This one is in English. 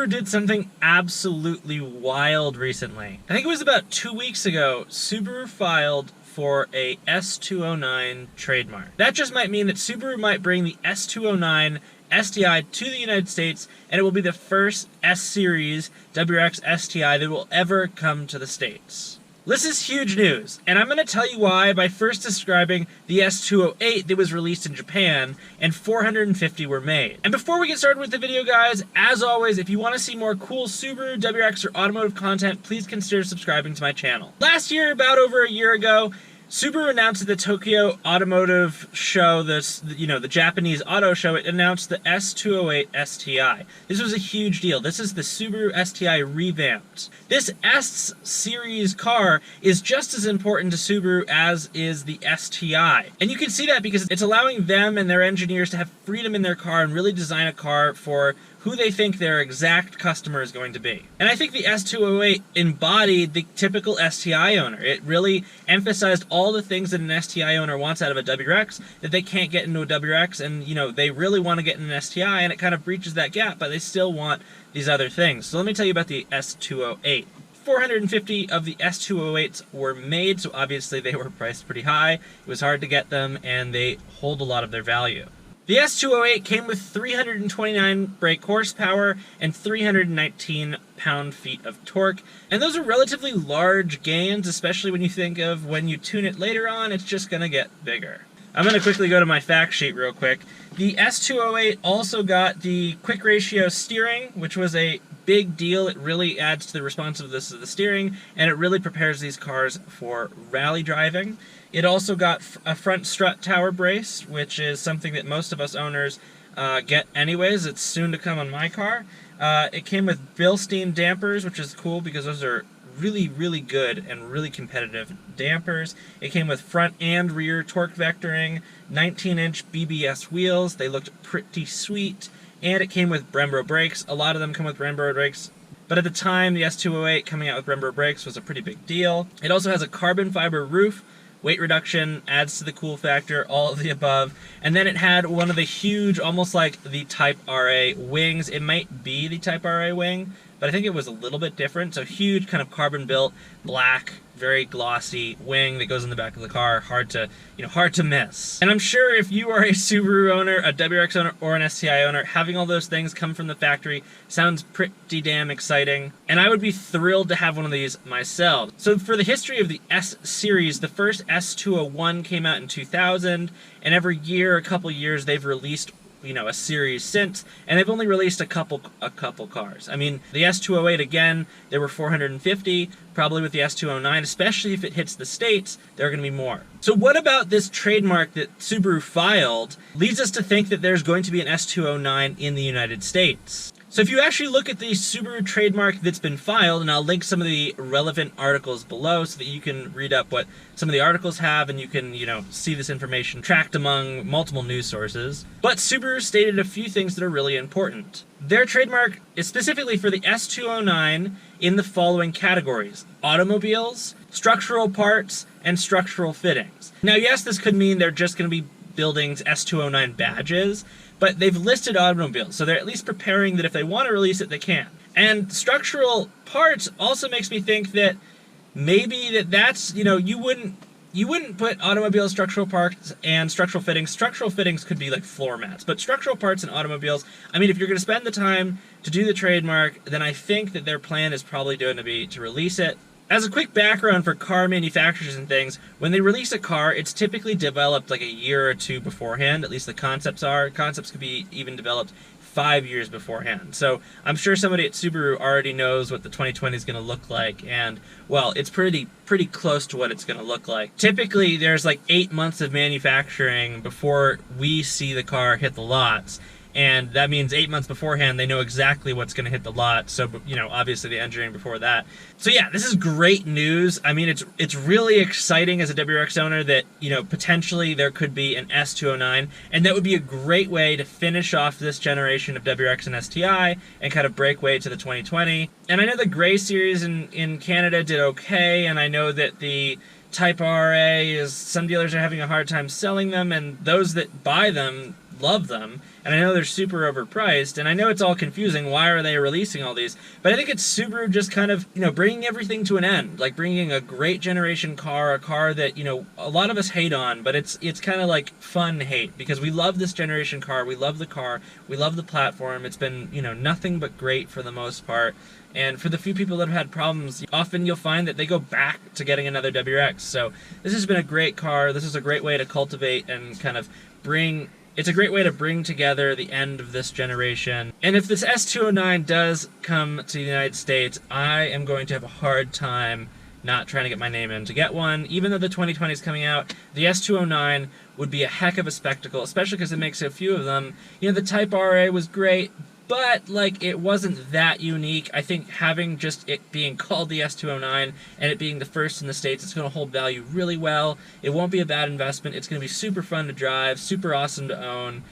Subaru did something absolutely wild recently. I think it was about 2 weeks ago, Subaru filed for a S209 trademark. That just might mean that Subaru might bring the S209 STI to the United States, and it will be the first S-Series WRX STI that will ever come to the States. This is huge news, and I'm going to tell you why by first describing the S208 that was released in Japan, and 450 were made. And before we get started with the video, guys, as always, if you want to see more cool Subaru, WRX, or automotive content, please consider subscribing to my channel. Last year, about over a year ago, Subaru announced at the Tokyo Automotive Show, the Japanese auto show, it announced the S208 STI. This was a huge deal. This is the Subaru STI revamped. This S-Series car is just as important to Subaru as is the STI. And you can see that because it's allowing them and their engineers to have freedom in their car and really design a car for who they think their exact customer is going to be. And I think the S208 embodied the typical STI owner. It really emphasized all the things that an STI owner wants out of a WRX that they can't get into a WRX, and they really want to get in an STI, and it kind of breaches that gap, but they still want these other things. So let me tell you about the S208. 450 of the S208s were made, so obviously they were priced pretty high. It was hard to get them, and they hold a lot of their value. The S208 came with 329 brake horsepower and 319 pound-feet of torque, and those are relatively large gains, especially when you think of when you tune it later on, it's just going to get bigger. I'm going to quickly go to my fact sheet real quick. The S208 also got the quick ratio steering, which was a big deal. It really adds to the responsiveness of the steering, and it really prepares these cars for rally driving. It also got a front strut tower brace, which is something that most of us owners get anyways. It's soon to come on my car. It came with Bilstein dampers, which is cool because those are really, really good and really competitive dampers. It came with front and rear torque vectoring, 19-inch BBS wheels. They looked pretty sweet. And it came with Brembo brakes. A lot of them come with Brembo brakes. But at the time, the S208 coming out with Brembo brakes was a pretty big deal. It also has a carbon fiber roof. Weight reduction adds to the cool factor, all of the above. And then it had one of the huge, almost like the Type RA wings. It might be the Type RA wing, but I think it was a little bit different. So huge, kind of carbon-built, black, very glossy wing that goes in the back of the car. Hard to miss. And I'm sure if you are a Subaru owner, a WRX owner, or an STI owner, having all those things come from the factory sounds pretty damn exciting. And I would be thrilled to have one of these myself. So for the history of the S-Series, the first S201 came out in 2000, and every year, a couple years, they've released a series since, and they've only released a couple cars. I mean, the S208, again, there were 450, probably with the S209, especially if it hits the States, there are going to be more. So what about this trademark that Subaru filed leads us to think that there's going to be an S209 in the United States? So if you actually look at the Subaru trademark that's been filed, and I'll link some of the relevant articles below so that you can read up what some of the articles have and you can, see this information tracked among multiple news sources. But Subaru stated a few things that are really important. Their trademark is specifically for the S209 in the following categories: automobiles, structural parts, and structural fittings. Now, yes, this could mean they're just going to be building S209 badges, but they've listed automobiles, so they're at least preparing that if they want to release it, they can. And structural parts also makes me think that maybe that's, you wouldn't put automobile structural parts and structural fittings. Structural fittings could be like floor mats, but structural parts and automobiles, I mean, if you're going to spend the time to do the trademark, then I think that their plan is probably going to be to release it. As a quick background for car manufacturers and things, when they release a car, it's typically developed like a year or two beforehand. At least the concepts are. Concepts could be even developed 5 years beforehand. So I'm sure somebody at Subaru already knows what the 2020 is going to look like, and well, it's pretty close to what it's going to look like. Typically, there's like 8 months of manufacturing before we see the car hit the lots. And that means 8 months beforehand, they know exactly what's going to hit the lot. So, obviously the engineering before that. So yeah, this is great news. I mean, it's really exciting as a WRX owner that, potentially there could be an S209. And that would be a great way to finish off this generation of WRX and STI and kind of break way to the 2020. And I know the Gray Series in Canada did okay. And I know that the Type RA some dealers are having a hard time selling them. And those that buy them, love them, and I know they're super overpriced, and I know it's all confusing. Why are they releasing all these? But I think it's Subaru just kind of, bringing everything to an end, like bringing a great generation car, a car that, a lot of us hate on, but it's kind of like fun hate, because we love this generation car, we love the car, we love the platform. It's been, nothing but great for the most part. And for the few people that have had problems, often you'll find that they go back to getting another WRX. So this has been a great car. This is a great way to cultivate and kind of it's a great way to bring together the end of this generation. And if this S209 does come to the United States, I am going to have a hard time not trying to get my name in to get one. Even though the 2020 is coming out, the S209 would be a heck of a spectacle, especially because it makes so few of them. The Type RA was great, but it wasn't that unique. I think having just it being called the S209 and it being the first in the States, it's going to hold value really well. It won't be a bad investment. It's going to be super fun to drive, super awesome to own,